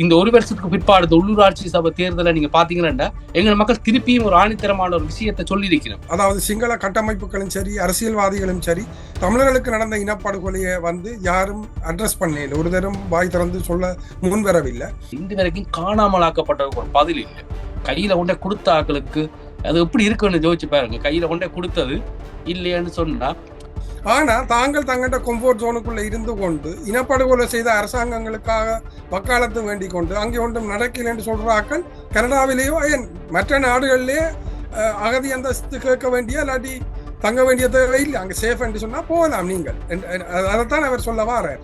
இந்த ஒரு வருஷத்துக்கு பிற்பாடு உள்ளூராட்சி சபை தேர்தலை நீங்க பாத்தீங்கன்னா எங்கள் மக்கள் திருப்பியும் ஒரு ஆணித்தரமான ஒரு விஷயத்தை சொல்லி இருக்கிறோம். அதாவது சிங்கள கட்டமைப்புகளும் சரி, அரசியல்வாதிகளும் சரி, தமிழர்களுக்கு நடந்த இனப்படுகொலையை யாரும் அட்ரஸ் பண்ணல, ஒரு தரம் வாய் திறந்து சொல்ல முன்வரவில்லை. இந்த வரைக்கும் காணாமலாக்கப்பட்ட ஒரு பதில் இல்லை. கையில கொண்டே கொடுத்த ஆக்களுக்கு அது எப்படி இருக்குன்னு யோசிச்சு பாருங்க. கையில கொண்டே கொடுத்தது இல்லைன்னு சொன்னா, ஆனா தாங்கள் தங்கிட்ட கம்ஃபோர்ட் ஜோனுக்குள்ள இருந்து கொண்டு இனப்படுகொலை செய்த அரசாங்கங்களுக்காக வக்காலத்து வேண்டிக் கொண்டு அங்கே ஒன்றும் நடக்கலன்னு சொல்ற ஆக்கள் கனடாவிலேயோ மற்ற நாடுகளிலேயே அகதி அந்தஸ்து கேட்க வேண்டிய இல்லாட்டி தங்க வேண்டிய தேவை இல்லை, அங்க சேஃப் என்று சொன்னா போகலாம் நீங்கள். அதைத்தான் அவர் சொல்ல வாரார்.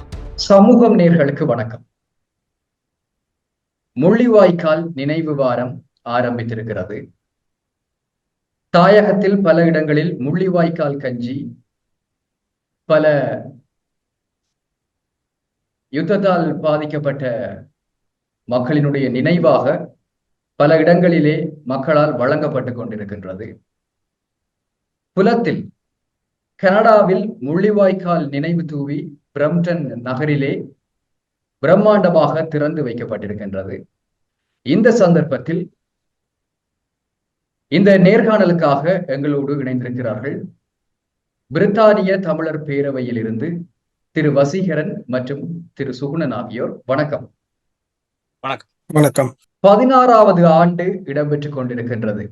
சமூகம் நேயர்களுக்கு வணக்கம். முள்ளிவாய்க்கால் நினைவு வாரம் ஆரம்பித்திருக்கிறது. தாயகத்தில் பல இடங்களில் முள்ளிவாய்க்கால் கஞ்சி, பல யுத்தத்தால் பாதிக்கப்பட்ட மக்களினுடைய நினைவாக பல இடங்களிலே மக்களால் வழங்கப்பட்டு கொண்டிருக்கின்றது. புலத்தில் கனடாவில் முள்ளிவாய்க்கால் நினைவு தூவி பிரம்டன் நகரிலே பிரம்மாண்டமாக திறந்து வைக்கப்பட்டிருக்கின்றது. இந்த சந்தர்ப்பத்தில் இந்த நேர்காணலுக்காக எங்களோடு இணைந்திருக்கிறார்கள் பிரித்தானிய தமிழர் பேரவையில் இருந்து திரு வசீகரன் மற்றும் திரு சுகுணன் ஆகியோர். வணக்கம். வணக்கம். 16வது ஆண்டு இடம்பெற்றுக் கொண்டிருக்கின்றது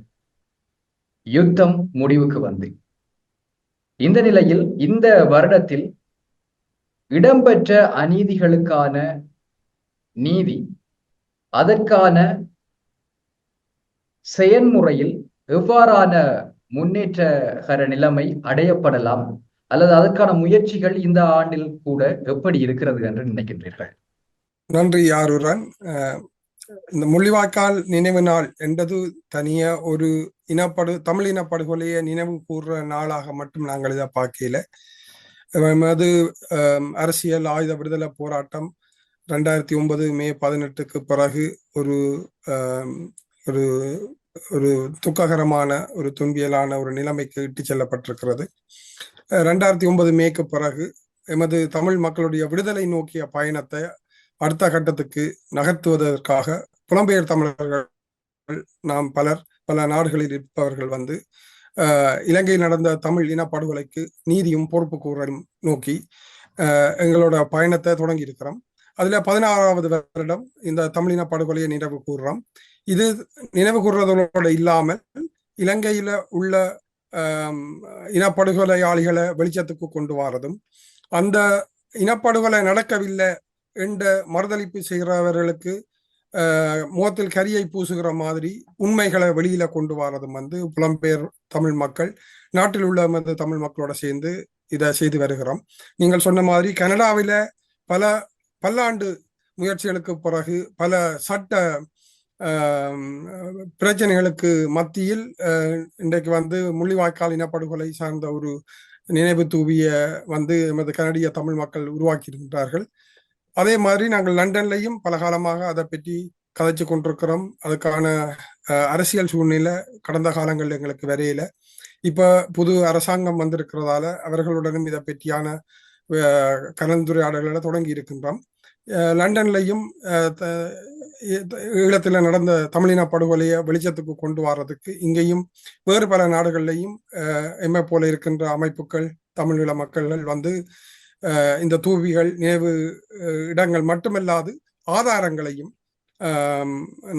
யுத்தம் முடிவுக்கு வந்து. இந்த நிலையில் இந்த வருடத்தில் இடம்பெற்ற அநீதிகளுக்கான நீதி, அதற்கான செயல்முறையில் எவ்வாறான முன்னேற்றகர நிலைமை அடையப்படலாம் அல்லது அதற்கான முயற்சிகள் இந்த ஆண்டில் கூட எப்படி இருக்கிறது என்று நினைக்கின்றீர்கள்? நன்றி ஆரூரன். இந்த முள்ளிவாய்க்கால் நினைவு நாள் என்பது தனிய ஒரு தமிழ் இனப்படுகொலையை நினைவு கூறுற நாளாக மட்டும் நாங்கள் இதை பார்க்கல. அது அரசியல் ஆயுத விடுதலை போராட்டம் 2009 மே 18க்கு பிறகு ஒரு ஒரு ஒரு துக்ககரமான ஒரு துன்பியலான ஒரு நிலைமைக்கு இட்டு செல்லப்பட்டிருக்கிறது. 2009 மேக்கு பிறகு எமது தமிழ் மக்களுடைய விடுதலை நோக்கிய பயணத்தை அடுத்த கட்டத்துக்கு நகர்த்துவதற்காக புலம்பெயர் தமிழர்கள் நாம் பல நாடுகளில் இருப்பவர்கள் இலங்கையில் நடந்த தமிழ் இனப்படுகொலைக்கு நீதியும் பொறுப்பு கூறலும் நோக்கி எங்களோட பயணத்தை தொடங்கி இருக்கிறோம். அதுல 16வது வருடம் இந்த தமிழ் இனப்படுகொலையை நினைவு கூறுறோம். இது நினைவு கூறுறதோட இல்லாமல் இலங்கையில உள்ள இனப்படுகொலையாளிகளை வெளிச்சத்துக்கு கொண்டு வரதும், அந்த இனப்படுகொலை நடக்கவில்லை என்ற மறுதளிப்பு செய்கிறவர்களுக்கு முகத்தில் கரியை பூசுகிற மாதிரி உண்மைகளை வெளியில கொண்டு வரதும் புலம்பெயர் தமிழ் மக்கள், நாட்டில் உள்ள தமிழ் மக்களோட சேர்ந்து இதை செய்து வருகிறோம். நீங்கள் சொன்ன மாதிரி கனடாவில பல்லாண்டு முயற்சிகளுக்கு பிறகு பல சட்ட பிரச்சனைகளுக்கு மத்தியில் இன்றைக்கு முள்ளிவாய்க்கால் இனப்படுகொலை சார்ந்த ஒரு நினைவு தூவிய எமது கனடிய தமிழ் மக்கள் உருவாக்கி இருக்கின்றார்கள். அதே மாதிரி நாங்கள் லண்டன்லையும் பல காலமாக அதை பற்றி கதைச்சு கொண்டிருக்கிறோம். அதுக்கான அரசியல் சூழ்நிலை கடந்த காலங்களில் எங்களுக்கு வரையில. இப்ப புது அரசாங்கம் வந்திருக்கிறதால அவர்களுடனும் இதை பற்றியான கலந்துரையாடல்களை தொடங்கி இருக்கின்றோம். லண்டன்லையும் ஈழத்துல நடந்த தமிழின படுகொலையை வெளிச்சத்துக்கு கொண்டு வர்றதுக்கு இங்கேயும் வேறு பல நாடுகள்லையும் எம்மை போல இருக்கின்ற அமைப்புகள், தமிழீழ மக்கள்கள் இந்த தூவிகள் நினைவு இடங்கள் மட்டுமல்லாது ஆதாரங்களையும்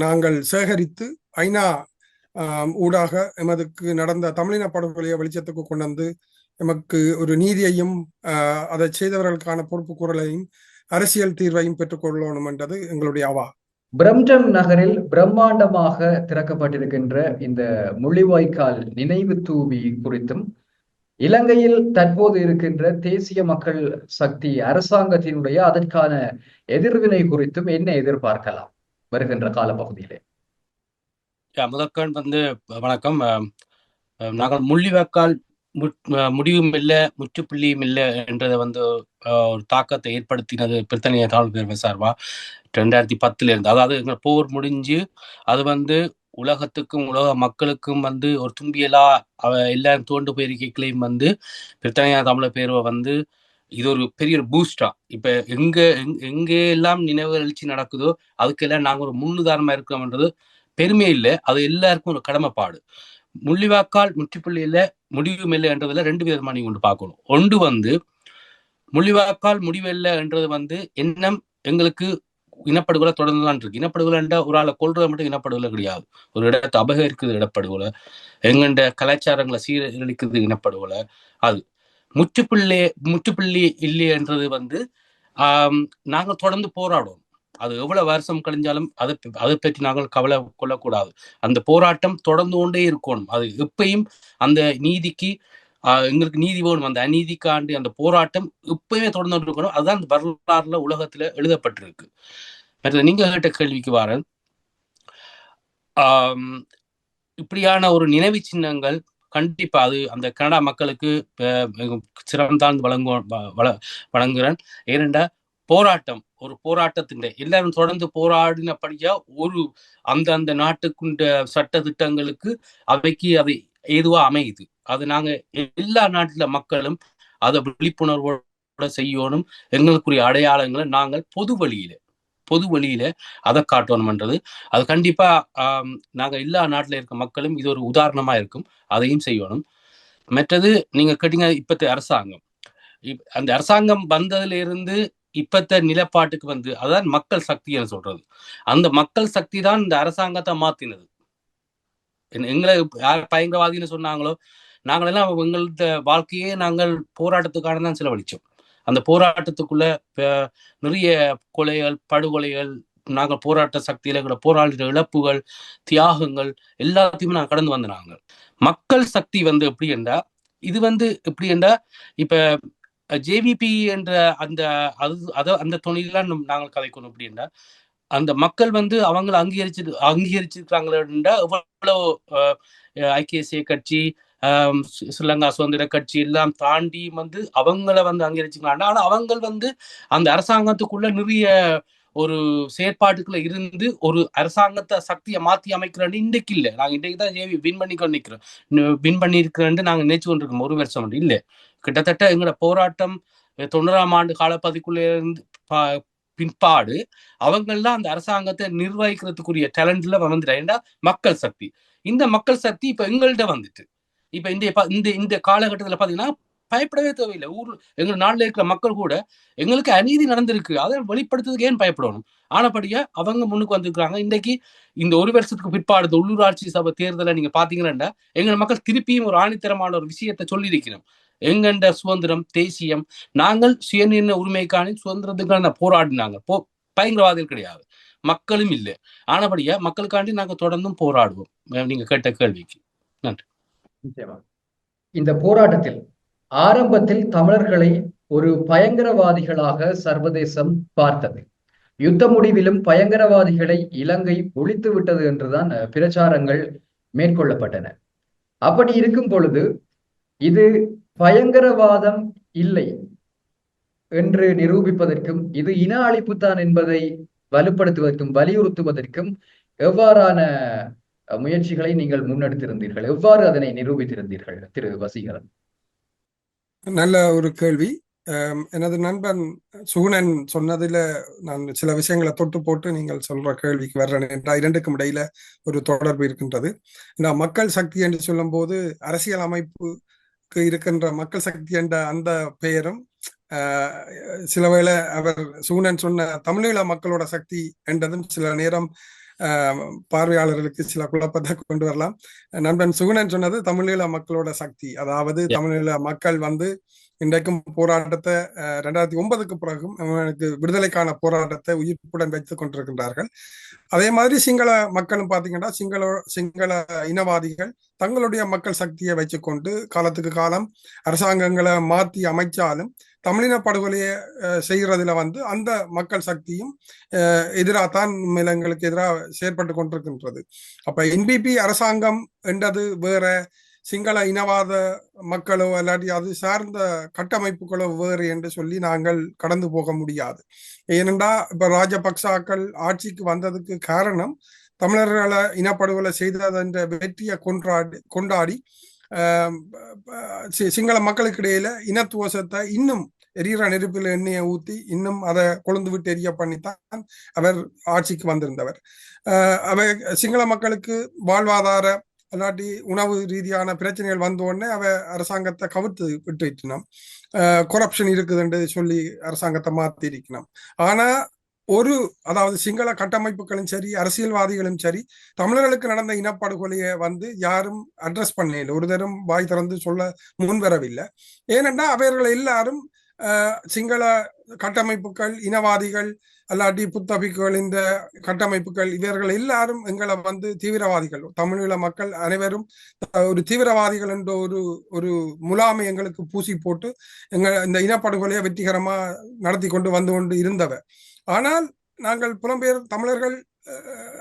நாங்கள் சேகரித்து ஐநா ஊடாக எமதுக்கு நடந்த தமிழின படுகொலையை வெளிச்சத்துக்கு கொண்டு எமக்கு ஒரு நீதியையும் அதை செய்தவர்களுக்கான பொறுப்பு கூறலையும் அரசியல் தீர்வையும் பெற்றுக்கொள்ளணும் என்றது எங்களுடைய அவா. பிரம்டன் நகரில் பிரம்மாண்டமாக திறக்கப்பட்டிருக்கின்ற இந்த முள்ளிவாய்க்கால் நினைவு தூவி குறித்தும் இலங்கையில் தற்போது இருக்கின்ற தேசிய மக்கள் சக்தி அரசாங்கத்தினுடைய அதற்கான எதிர்வினை குறித்தும் என்ன எதிர்பார்க்கலாம் வருகின்ற காலப்பகுதியிலே? முதற்கண் வணக்கம். நாங்கள் முள்ளிவாய்க்கால் முடிவும் இல்லை முற்றுப்புள்ளியும் இல்லை என்றதை ஒரு தாக்கத்தை ஏற்படுத்தினது பிரித்தானிய தமிழ் பேரவை சார்பா 2010 இருந்து. அதாவது எங்கள் போர் முடிஞ்சு அது உலகத்துக்கும் உலக மக்களுக்கும் ஒரு தும்பியலா எல்லாரும் தோண்டு போயிருக்கைகளையும் பிரித்தானிய தமிழர் பேரவை இது ஒரு பெரிய ஒரு பூஸ்டா. இப்ப எங்க எல்லாம் நினைவு எழுச்சி நடக்குதோ அதுக்கெல்லாம் நாங்க ஒரு முன்னுதாரணமா இருக்கோம்ன்றது பெருமை இல்லை, அது எல்லாருக்கும் ஒரு கடமைப்பாடு. முள்ளிவாக்கால் முற்றுப்புள்ளியில முடிவும் இல்லை என்றதுல ரெண்டு விதமா நீங்க கொண்டு பார்க்கணும். ஒன்று வந்து முள்ளிவாக்கால் முடிவில்லை என்றது வந்து எண்ணம் எங்களுக்கு இனப்படுகொலை தொடர்ந்துதான் இருக்கு. இனப்படுகொலை ஒரு ஆளை கொள்றது மட்டும் இனப்படுகொலை கிடையாது. ஒரு இடத்தை அபகரிக்கிறது இனப்படுகொலை, எங்கண்ட கலாச்சாரங்களை சீரழிக்கிறது இனப்படுகொலை. அது முற்றுப்புள்ளி இல்லை என்றது வந்து நாங்கள் தொடர்ந்து போராடுவோம். அது எவ்வளவு வருஷம் கழிஞ்சாலும் அதை பற்றி நாங்கள் கவலை கொள்ளக்கூடாது. அந்த போராட்டம் தொடர்ந்து கொண்டே இருக்கணும். அது எப்பயும் அந்த நீதிக்கு எங்களுக்கு நீதி வேணும், அந்த அநீதிக்காண்டி அந்த போராட்டம் எப்பயுமே தொடர்ந்து இருக்கணும். அதுதான் அந்த வரலாறுல உலகத்துல எழுதப்பட்டிருக்கு. மற்ற நீங்க கேட்ட கேள்விக்கு வரேன். இப்படியான ஒரு நினைவு சின்னங்கள் கண்டிப்பா அது அந்த கனடா மக்களுக்கு சிறந்தாழ்ந்து வழங்குகிறேன். ஏனென்றா போராட்டம் ஒரு போராட்டத்தின் எல்லாரும் தொடர்ந்து போராடினபடியா ஒரு அந்த நாட்டுக்குண்ட சட்ட திட்டங்களுக்கு அவைக்கு அதை ஏதுவா அமையுது. அது நாங்க எல்லா நாட்டுல மக்களும் அதை விழிப்புணர்வோட செய்யணும். எங்களுக்குரிய அடையாளங்களை நாங்கள் பொது வழியில அதை காட்டணும்ன்றது அது கண்டிப்பா நாங்க எல்லா நாட்டுல இருக்க மக்களும் இது ஒரு உதாரணமா இருக்கும், அதையும் செய்யணும். மற்றது நீங்க கேட்டீங்க இப்பத்த அரசாங்கம், அந்த அரசாங்கம் வந்ததுல இருந்து இப்பத்த நிலப்பாட்டுக்கு வந்து அதான் மக்கள் சக்தின்னு சொல்றது. அந்த மக்கள் சக்தி தான் இந்த அரசாங்கத்தை மாத்தினது. எங்களை யார் பயங்கரவாதின்னு சொன்னாங்களோ நாங்களெல்லாம் எங்களது வாழ்க்கையே நாங்கள் போராட்டத்துக்கான தான் செலவழிச்சோம். அந்த போராட்டத்துக்குள்ள நிறைய கொலைகள், படுகொலைகள், நாங்கள் போராட்ட சக்தியில எங்களை போராடுற இழப்புகள், தியாகங்கள் எல்லாத்தையுமே நாங்கள் கடந்து வந்த நாங்கள். மக்கள் சக்தி வந்து எப்படி என்றா இது வந்து எப்படி என்றா இப்ப ஜேவிபி என்ற அந்த துணையெல்லாம் நாங்கள் கதைக்கணும். எப்படி என்றா அந்த மக்கள் வந்து அவங்களை அங்கீகரிச்சிருக்காங்களா எவ்வளவு ஐக்கிய தேசிய கட்சி, ஸ்ரீலங்கா சுதந்திர கட்சி எல்லாம் தாண்டி வந்து அவங்கள வந்து அங்கீகரிச்சுக்கலாம். ஆனா அவங்க வந்து அந்த அரசாங்கத்துக்குள்ள நிறைய ஒரு செயற்பாட்டுக்குள்ள இருந்து ஒரு அரசாங்கத்தை சக்தியை மாத்தி அமைக்கிறேன் இன்றைக்கு இல்லை. நாங்க இன்றைக்கு தான் வின் பண்ணிருக்கிறேன் நாங்க நினைச்சு கொண்டிருக்கோம். ஒரு வருஷம் இல்லை, கிட்டத்தட்ட எங்களோட போராட்டம் 90ஆம் ஆண்டு காலப்பகுதிக்குள்ள இருந்து பின்பாடு அவங்கெல்லாம் அந்த அரசாங்கத்தை நிர்வகிக்கிறதுக்குரிய டேலண்ட்ல வந்துட்டா மக்கள் சக்தி. இந்த மக்கள் சக்தி இப்ப எங்கள்கிட்ட வந்துட்டு இப்ப இந்த காலகட்டத்துல பாத்தீங்கன்னா பயப்படவே தேவையில்லை. எங்க நாட்டுல இருக்கிற மக்கள் கூட எங்களுக்கு அநீதி நடந்திருக்கு, அதை வெளிப்படுத்துறதுக்கு ஏன் பயப்படணும்? ஆனபடியா அவங்க முன்னுக்கு வந்திருக்கிறாங்க. இன்றைக்கு இந்த ஒரு வருஷத்துக்கு பிற்பாடு உள்ளூராட்சி சபை தேர்தலை நீங்க பாத்தீங்கன்னா எங்க மக்கள் திருப்பியும் ஒரு ஆணித்தரமான ஒரு விஷயத்தை சொல்லி இருக்கிறோம். எங்கண்ட சுதந்திரம், தேசியம், நாங்கள் சுயநிர்ணய உரிமைக்கான சுதந்திரத்துக்கான போராடினாங்க. பயங்கரவாதிகள் கிடையாது, மக்களும் இல்லை. ஆனபடியா மக்களுக்காண்டி நாங்க தொடர்ந்தும் போராடுவோம். நீங்க கேட்ட கேள்விக்கு நன்றி. இந்த போராட்டத்தில் ஆரம்பத்தில் தமிழர்களை ஒரு பயங்கரவாதிகளாக சர்வதேசம் பார்த்தது. யுத்த முடிவிலும் பயங்கரவாதிகளை இலங்கை ஒழித்து விட்டது என்றுதான் பிரச்சாரங்கள் மேற்கொள்ளப்பட்டன. அப்படி இருக்கும் பொழுது இது பயங்கரவாதம் இல்லை என்று நிரூபிப்பதற்கும் இது இன அழிப்புத்தான் என்பதை வலுப்படுத்துவதற்கும் வலியுறுத்துவதற்கும் எவ்வாறான முயற்சிகளை நீங்கள் முன்னெடுத்திருந்தீர்கள்? எவ்வாறு அதனை நிரூபித்திருந்தீர்கள் திரு வசீகரன்? நல்ல ஒரு கேள்வி. எனது நண்பன் சுகுணன் சொன்னதுல நான் சில விஷயங்களை தொட்டு போட்டு நீங்கள் சொல்ற கேள்விக்கு வர்றேன் என்றால் இரண்டுக்கும் இடையில ஒரு தொடர்பு இருக்கின்றது. இந்த மக்கள் சக்தி என்று சொல்லும் போது அரசியல் அமைப்புக்கு இருக்கின்ற மக்கள் சக்தி என்ற அந்த பெயரும் சிலவேளை அவர் சுகுணன் சொன்ன தமிழீழ மக்களோட சக்தி என்றதும் சில நேரம் பார்வையாளர்களுக்கு சில குழப்பத்தை கொண்டு வரலாம். நண்பன் சுகுணன் சொன்னது தமிழீழ மக்களோட சக்தி, அதாவது தமிழீழ மக்கள் வந்து இன்றைக்கும் போராட்டத்தை 2009க்கு பிறகும் அவனுக்கு விடுதலைக்கான போராட்டத்தை உயிர்ப்புடன் வைத்துக் கொண்டிருக்கின்றார்கள். அதே மாதிரி சிங்கள மக்களும் பாத்தீங்கன்னா சிங்கள இனவாதிகள் தங்களுடைய மக்கள் சக்தியை வச்சுக்கொண்டு காலத்துக்கு காலம் அரசாங்கங்களை மாற்றி அமைச்சாலும் தமிழின படுகொலையை செய்யறதுல வந்து அந்த மக்கள் சக்தியும் எதிராகத்தான் எங்களுக்கு எதிராக செயற்பட்டு கொண்டிருக்கின்றது. அப்ப என்பிபி அரசாங்கம் என்றது வேற, சிங்கள இனவாத மக்களோ இல்லாட்டி அது சார்ந்த கட்டமைப்புகளோ வேறு என்று சொல்லி நாங்கள் கடந்து போக முடியாது. ஏனென்றா இப்ப ராஜபக்சாக்கள் ஆட்சிக்கு வந்ததுக்கு காரணம் தமிழர்களை இனப்படுகொலை செய்ததென்ற வெற்றியை கொண்டாடி சிங்கள மக்களுக்கு இடையில இனத்துவசத்தை இன்னும் எரிகிற நெருப்பில் எண்ணெயை ஊத்தி இன்னும் அதை கொழுந்து விட்டு எரிய பண்ணித்தான் அவர் ஆட்சிக்கு வந்திருந்தவர். அவர் சிங்கள மக்களுக்கு வாழ்வாதார அல்லாட்டி உணவு ரீதியான பிரச்சனைகள் வந்த உடனே அரசாங்கத்தை கவுத்து விட்டு வைக்கணும். கொரப்ஷன் இருக்குதுன்னு சொல்லி அரசாங்கத்தை மாத்தி இருக்கணும். ஆனா அதாவது சிங்கள கட்டமைப்புகளும் சரி அரசியல்வாதிகளும் சரி தமிழர்களுக்கு நடந்த இனப்படுகொலையை யாரும் அட்ரஸ் பண்ணல, ஒரு தரம் வாய் திறந்து சொல்ல முன்வரவில்லை. ஏனென்றா அவர்கள் எல்லாரும் சிங்கள கட்டமைப்புகள், இனவாதிகள் அல்லாட்டி புத்தபிக்குகள், இந்த கட்டமைப்புகள் இவர்கள் எல்லாரும் எங்களை தீவிரவாதிகள், தமிழீழ மக்கள் அனைவரும் ஒரு தீவிரவாதிகள் என்ற ஒரு முலாமை எங்களுக்கு பூசி போட்டு இந்த இனப்படுகொலையை வெற்றிகரமா நடத்தி கொண்டு வந்து கொண்டு இருந்தவர். ஆனால் நாங்கள் புலம்பெயர் தமிழர்கள்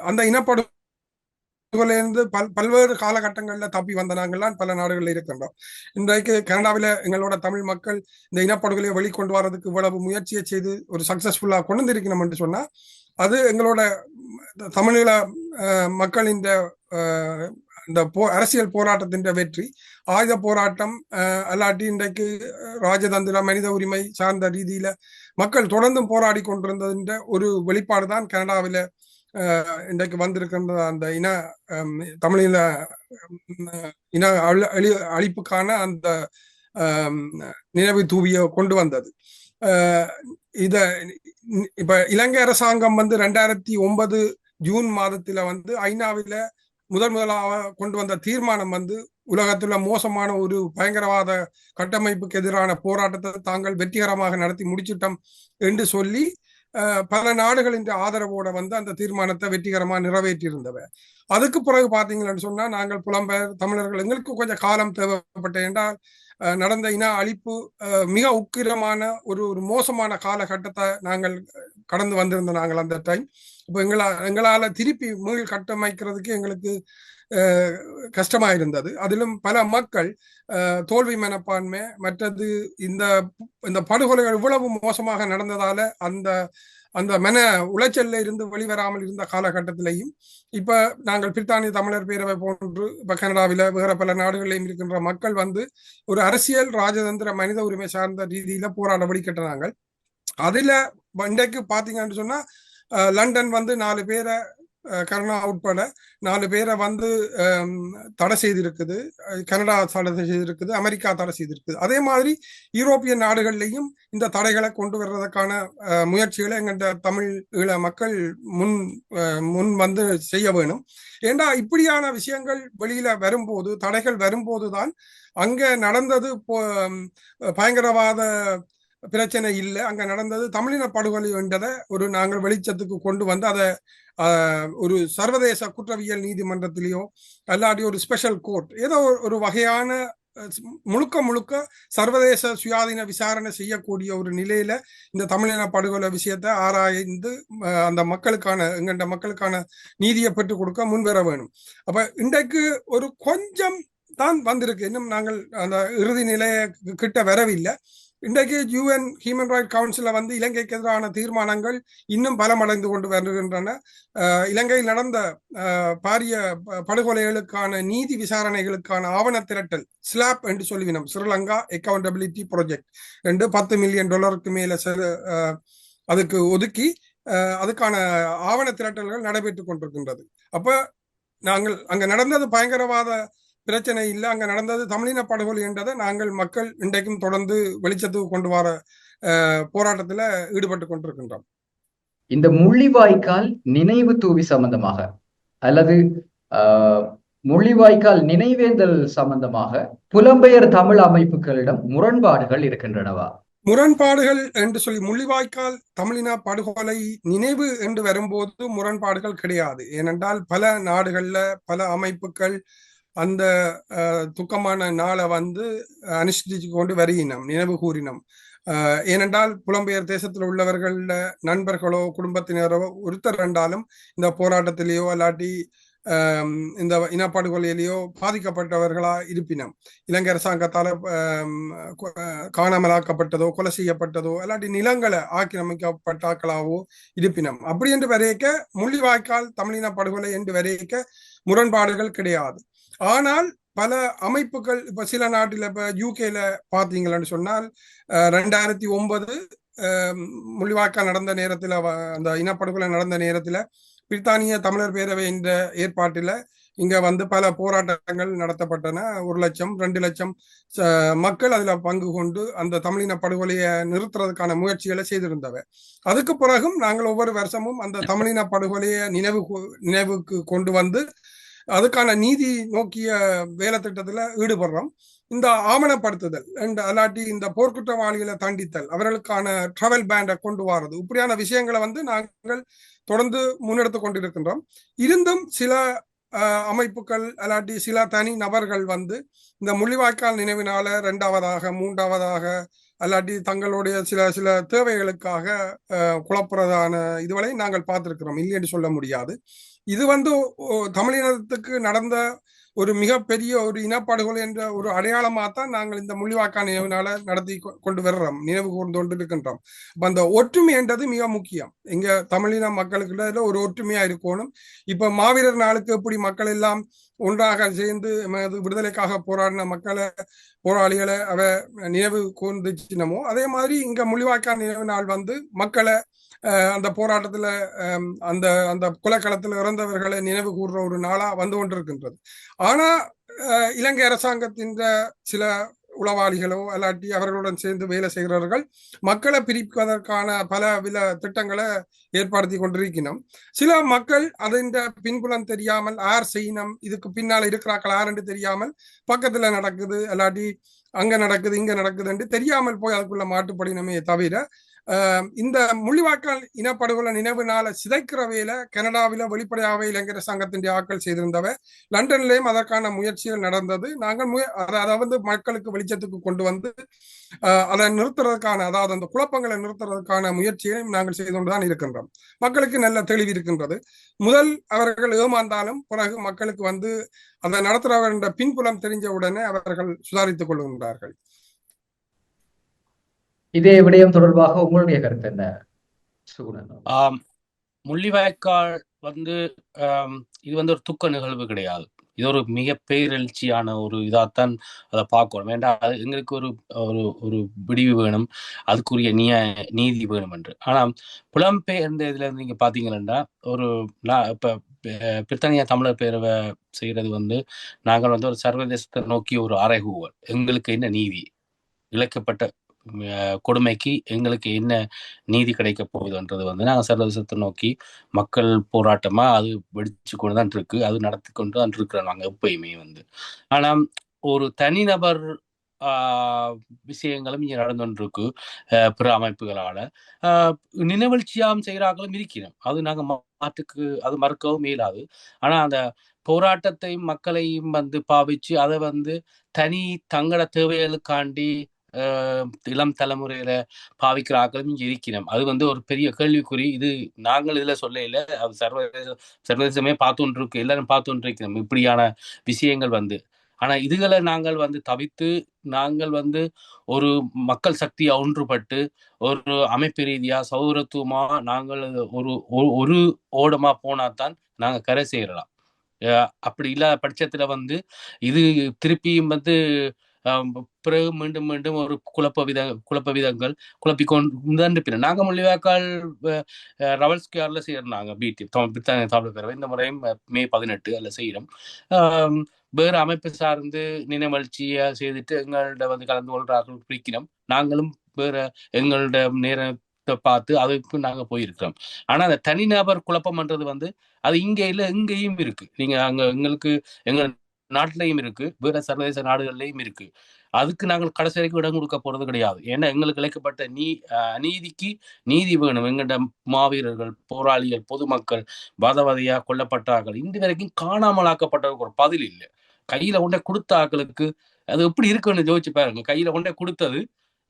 அந்த இனப்படுகொலையிலிருந்து பல்வேறு காலகட்டங்களில் தப்பி வந்த நாங்கள்லாம் பல நாடுகளில் இருக்கின்றோம். இன்றைக்கு கனடாவில் எங்களோட தமிழ் மக்கள் இந்த இனப்படுகொலையை வெளிக்கொண்டு வரதுக்கு இவ்வளவு முயற்சியை செய்து ஒரு சக்சஸ்ஃபுல்லா கொண்டு வந்திருக்கணும் என்று சொன்னா அது எங்களோட தமிழீழ மக்களின் இந்த அரசியல் போராட்டத்தின் வெற்றி, ஆயுத போராட்டம் அல்லாட்டி இன்றைக்கு ராஜதந்திர மனித உரிமை சார்ந்த ரீதியில மக்கள் தொடர்ந்தும் போராடி கொண்டிருந்ததுன்ற ஒரு வெளிப்பாடுதான் கனடாவில இன்றைக்கு வந்திருக்கின்ற அந்த தமிழீழ இன அழிப்புக்கான அந்த நினைவு தூவிய கொண்டு வந்தது. இப்ப இலங்கை அரசாங்கம் 2009 ஜூன் மாதத்துல ஐநாவில முதலாக கொண்டு வந்த தீர்மானம் உலகத்துல மோசமான ஒரு பயங்கரவாத கட்டமைப்புக்கு எதிரான போராட்டத்தை தாங்கள் வெற்றிகரமாக நடத்தி முடிச்சிட்டோம் என்று சொல்லி பல நாடுகளின் ஆதரவோட அந்த தீர்மானத்தை வெற்றிகரமாக நிறைவேற்றி இருந்தவ. அதுக்கு பிறகு பாத்தீங்கன்னு சொன்னா நாங்கள் புலம்பெயர் தமிழர்கள் எங்களுக்கு கொஞ்சம் காலம் தேவைப்பட்ட என்றால் நடந்த இன அழிப்பு மிக உக்கிரமான ஒரு மோசமான காலகட்டத்தை நாங்கள் கடந்து வந்திருந்த நாங்கள் அந்த டைம். இப்போ எங்களால திருப்பி மீள் கட்டமைக்கிறதுக்கு எங்களுக்கு கஷ்டமா இருந்தது. அதிலும் பல மக்கள் தோல்வி மனப்பான்மை, மற்றது இந்த படுகொலைகள் இவ்வளவு மோசமாக நடந்ததால அந்த மன உளைச்சல்ல இருந்து வெளிவராமல் இருந்த காலகட்டத்திலையும் இப்ப நாங்கள் பிரித்தானிய தமிழர் பேரவை போன்று இப்ப கனடாவில வேற பல நாடுகளிலும் இருக்கின்ற மக்கள் ஒரு அரசியல் ராஜதந்திர மனித உரிமை சார்ந்த ரீதியில போராட வழிகட்டினாங்க. அதுல இன்றைக்கு பாத்தீங்கன்னு சொன்னா லண்டன் 4 பேரை கருணா உட்பட 4 பேரை தடை செய்திருக்குது, கனடா தடை செய்திருக்குது, அமெரிக்கா தடை செய்திருக்குது. அதே மாதிரி யூரோப்பிய நாடுகள்லையும் இந்த தடைகளை கொண்டு வர்றதுக்கான முயற்சிகளை எங்க தமிழ் ஈழ மக்கள் முன் செய்ய வேணும். ஏண்டா இப்படியான விஷயங்கள் வெளியில வரும்போது, தடைகள் வரும்போதுதான் அங்க நடந்தது பயங்கரவாத பிரச்சனை இல்லை, அங்க நடந்தது தமிழின படுகொலை என்றதை நாங்கள் வெளிச்சத்துக்கு கொண்டு அதை ஒரு சர்வதேச குற்றவியல் நீதிமன்றத்திலேயோ அல்லாட்டி ஒரு ஸ்பெஷல் கோர்ட் ஏதோ ஒரு வகையான முழுக்க சர்வதேச சுயாதீன விசாரணை செய்யக்கூடிய ஒரு நிலையில இந்த தமிழின படுகொலை விஷயத்தை ஆராய்ந்து அந்த மக்களுக்கான நீதியை பெற்றுக் கொடுக்க முன்வர வேணும். அப்ப இன்றைக்கு ஒரு கொஞ்சம் தான் வந்திருக்கு, இன்னும் நாங்கள் அந்த இறுதி நிலைய கிட்ட வரவில்லை. இன்றைக்கு UN ஹியூமன் ரைட் கவுன்சில இலங்கைக்கு எதிரான தீர்மானங்கள் இன்னும் பலமடைந்து கொண்டு வருகின்றன. இலங்கையில் நடந்த பாரிய படுகொலைகளுக்கான நீதி விசாரணைகளுக்கான ஆவண திரட்டல் ஸ்லாப் என்று சொல்லுவினோம், ஸ்ரீலங்கா அக்கௌண்டபிலிட்டி ப்ராஜெக்ட் என்று $10 மில்லியன் மேல அதுக்கு ஒதுக்கி அதுக்கான ஆவண திரட்டல்கள் நடைபெற்றுக் கொண்டிருக்கின்றது. அப்ப நாங்கள் அங்க நடந்தது பயங்கரவாத பிரச்சனை இல்லை, அங்க நடந்தது தமிழின படுகொலை என்றதை நாங்கள் மக்கள் இன்றைக்கும் தொடர்ந்து வெளிச்சத்துக்கு கொண்டு வர போராட்டத்துல ஈடுபட்டு கொண்டிருக்கின்றோம். இந்த முள்ளிவாய்க்கால் நினைவு தூவி சம்பந்தமாக அல்லது முள்ளிவாய்க்கால் நினைவேந்தல் சம்பந்தமாக புலம்பெயர் தமிழ் அமைப்புகளிடம் முரண்பாடுகள் இருக்கின்றனவா? முரண்பாடுகள் என்று சொல்லி முள்ளிவாய்க்கால் தமிழின படுகொலை நினைவு என்று வரும்போது முரண்பாடுகள் கிடையாது. ஏனென்றால் பல நாடுகள்ல பல அமைப்புகள் அந்த துக்கமான நாளை அனுஷ்டிச்சு கொண்டு வருகினோம், நினைவு கூறினோம். ஏனென்றால் புலம்பெயர் தேசத்தில் உள்ளவர்கள் நண்பர்களோ குடும்பத்தினரோ ஒருத்தர் ரெண்டாலும் இந்த போராட்டத்திலேயோ அல்லாட்டி இந்த இனப்படுகொலையிலேயோ பாதிக்கப்பட்டவர்களா இருப்பினோம். இலங்கை அரசாங்கத்தால காணாமலாக்கப்பட்டதோ கொலை செய்யப்பட்டதோ அல்லாட்டி நிலங்களை ஆக்கிரமிக்கப்பட்டாக்களாவோ இருப்பினோம். அப்படி என்று வரையக்க முள்ளிவாய்க்கால் தமிழின படுகொலை என்று வரையக்க முரண்பாடுகள் கிடையாது. ஆனால் பல அமைப்புகள் இப்ப சில நாட்டில் இப்ப யூகேல பாத்தீங்கன்னு சொன்னால் 2009 முள்ளிவாய்க்கால் நடந்த நேரத்தில் அந்த இனப்படுகொலை நடந்த நேரத்தில் பிரித்தானிய தமிழர் பேரவை என்ற ஏற்பாட்டில் இங்க வந்து பல போராட்டங்கள் நடத்தப்பட்டன. 1 லட்சம் 2 லட்சம் மக்கள் அதுல பங்கு கொண்டு அந்த தமிழின படுகொலையை நிறுத்துறதுக்கான முயற்சிகளை செய்திருந்தவ. அதுக்கு பிறகும் நாங்கள் ஒவ்வொரு வருஷமும் அந்த தமிழின படுகொலையை நினைவுக்கு கொண்டு வந்து அதுக்கான நீதி நோக்கிய வேலை திட்டத்துல ஈடுபடுறோம். இந்த ஆவணப்படுத்துதல் அல்லாட்டி இந்த போர்க்குற்றவாளிகளை தண்டித்தல், அவர்களுக்கான டிராவல் பேண்டை கொண்டு வரது, இப்படியான விஷயங்களை வந்து நாங்கள் தொடர்ந்து முன்னெடுத்து கொண்டிருக்கின்றோம். இருந்தும் சில அமைப்புகள் அல்லாட்டி சில தனி நபர்கள் வந்து இந்த முள்ளிவாய்க்கால் நினைவினால 2வதாக 3வதாக அல்லாட்டி தங்களுடைய சில சில தேவைகளுக்காக குழப்புறதான இதுவரை நாங்கள் பார்த்திருக்கிறோம், இல்லைன்னு சொல்ல முடியாது. இது வந்து தமிழினத்துக்கு நடந்த ஒரு மிகப்பெரிய ஒரு இனப்படுகொலை என்ற ஒரு அடையாளமாகத்தான் நாங்கள் இந்த முள்ளிவாய்க்கால் நினைவினால நடத்தி கொண்டு வர்றோம், நினைவு கூர்ந்து கொண்டு இருக்கின்றோம். அந்த ஒற்றுமை என்றது மிக முக்கியம். இங்க தமிழின மக்களுக்கு ஒரு ஒற்றுமையா இருக்கணும். இப்ப மாவீரர் நாளுக்கு எப்படி மக்கள் எல்லாம் ஒன்றாக சேர்ந்து விடுதலைக்காக போராடின போராளிகளை நினைவு கூர்ந்துச்சினமோ, அதே மாதிரி இங்க முள்ளிவாய்க்கால் நினைவு நாள் வந்து மக்களை அந்த போராட்டத்துல அந்த அந்த கொலைக்களத்தில் இறந்தவர்களை நினைவு கூர்ற ஒரு நாளா வந்து கொண்டிருக்கின்றது. ஆனா இலங்கை அரசாங்கத்தின் சில உளவாளிகளோ அல்லாட்டி அவர்களுடன் சேர்ந்து வேலை செய்கிறவர்கள் மக்களை பிரிப்பதற்கான பல திட்டங்களை ஏற்படுத்தி கொண்டிருக்கணும். சில மக்கள் அதன் பின்புலம் தெரியாமல் யார் செய்யணும், இதுக்கு பின்னால் இருக்கிறார்கள் யார் என்று தெரியாமல் பக்கத்துல நடக்குது அல்லாட்டி அங்க நடக்குது இங்க நடக்குது என்று தெரியாமல் போய் அதுக்குள்ள மாட்டுப்படினமே தவிர இந்த முள்ளிவாய்க்கால் இனப்படுகொலை நினைவு நாளை சிதைக்கிற வேலை கனடாவில வெளிப்படையாகவே இளைஞர் சங்கத்தின் ஆட்கள் செய்திருந்தவ. லண்டன்லயும் அதற்கான முயற்சிகள் நடந்தது. நாங்கள் அதாவது மக்களுக்கு வெளிச்சத்துக்கு கொண்டு வந்து அதை நிறுத்துறதுக்கான, அதாவது அந்த குழப்பங்களை நிறுத்துறதுக்கான முயற்சியை நாங்கள் செய்து கொண்டுதான் இருக்கின்றோம். மக்களுக்கு நல்ல தெளிவு இருக்கின்றது. முதல் அவர்கள் ஏமாந்தாலும் பிறகு மக்களுக்கு வந்து அதை நடத்துறவர் என்ற பின்புலம் தெரிஞ்ச உடனே அவர்கள் சுதாரித்துக் கொள்கின்றார்கள். இதே விடயம் தொடர்பாக உங்களுடைய கருத்து என்ன சுகுணன்? முள்ளிவாய்க்கால் வந்து இது வந்து ஒரு துக்க நிகழ்வு கிடையாது. இது ஒரு மிக பேரெழுச்சியான ஒரு இதாத்தான் அதை பார்க்கணும். வேண்டாம், எங்களுக்கு ஒரு ஒரு ஒரு விடிவு வேணும், அதுக்குரிய நீதி வேணும் என்று. ஆனா புலம்பெயர்ந்த இதுல இருந்து நீங்க பாத்தீங்கன்னா ஒரு இப்ப பிரித்தானியா தமிழர் பேரவை செய்யறது வந்து நாங்கள் வந்து ஒரு சர்வதேசத்தை நோக்கி ஒரு அறைகூவல், எங்களுக்கு என்ன நீதி, இழைக்கப்பட்ட கொடுமைக்கு எங்களுக்கு என்ன நீதி கிடைக்க போகுதுன்றது வந்து நாங்கள் சர்வதேசத்தை நோக்கி மக்கள் போராட்டமா அது வெடிச்சு கொண்டுதான் இருக்கு, அது நடத்தி கொண்டுதான் இருக்கிறோம் நாங்க எப்பயுமே வந்து. ஆனா ஒரு தனிநபர் விஷயங்களும் இங்க நடந்து கொண்டிருக்கு. பிற அமைப்புகளால நினைவழ்ச்சியாம் செய்கிறார்களும் இருக்கிறோம், அது நாங்க மாற்றுக்கு அது மறுக்கவும் இயலாது. ஆனா அந்த போராட்டத்தையும் மக்களையும் வந்து பாவிச்சு அதை வந்து தனி தங்கள தேவைகளுக்காண்டி இளம் தலைமுறையில பாவிக்கிற ஆக்களும் இங்க இருக்கிறோம். அது வந்து ஒரு பெரிய கேள்விக்குறி. இது நாங்கள் இதுல சொல்ல இல்லை, அது சர்வதேசமே பார்த்து இருக்கு, எல்லாரும் பார்த்து இருக்கிறோம் இப்படியான விஷயங்கள் வந்து. ஆனா இதுகளை நாங்கள் வந்து தவிர்த்து நாங்கள் வந்து ஒரு மக்கள் சக்தியை ஒன்றுபட்டு ஒரு அமைப்பு ரீதியா சௌரத்துவமா நாங்கள் ஒரு ஓடமா போனாதான் நாங்க கரை சேரலாம். அப்படி இல்லாத பட்சத்துல வந்து இது திருப்பியும் வந்து பிறகு மீண்டும் மீண்டும் ஒரு குழப்ப விதங்கள் குழப்பிக்கொண்டு நாங்க முள்ளிவாய்க்கால் ரவல் ஸ்கொயர்ல செய்யறாங்க பிடி தமிழ் பேரவை. இந்த முறையும் மே 18 அதுல செய்யறோம். வேறு அமைப்பு சார்ந்து நினைவழ்ச்சியா செய்துட்டு எங்கள்ட வந்து கலந்து கொள்றார்கள் பிடிக்கிறோம். நாங்களும் வேற எங்களோட நேரத்தை பார்த்து அதுக்கு நாங்க போயிருக்கிறோம். ஆனா அந்த தனிநபர் குழப்பம்ன்றது வந்து அது இங்க இல்ல, இங்கேயும் இருக்கு. நீங்க அங்க எங்களுக்கு எங்க நாட்டிலையும் இருக்கு, வேற சர்வதேச நாடுகள்லையும் இருக்கு. அதுக்கு நாங்கள் கடைசி வரைக்கும் இடம் கொடுக்க போறது கிடையாது. ஏன்னா எங்களுக்கு இழைக்கப்பட்ட அநீதிக்கு நீதி வேணும். எங்கள்ட மாவீரர்கள், போராளிகள், பொதுமக்கள் வதையா கொல்லப்பட்டார்கள், இன்று வரைக்கும் காணாமலாக்கப்பட்டவருக்கு ஒரு பதில் இல்லை. கையில கொண்டே கொடுத்த ஆக்களுக்கு அது எப்படி இருக்குன்னு யோசிச்சு பாருங்க. கையில கொண்டே கொடுத்தது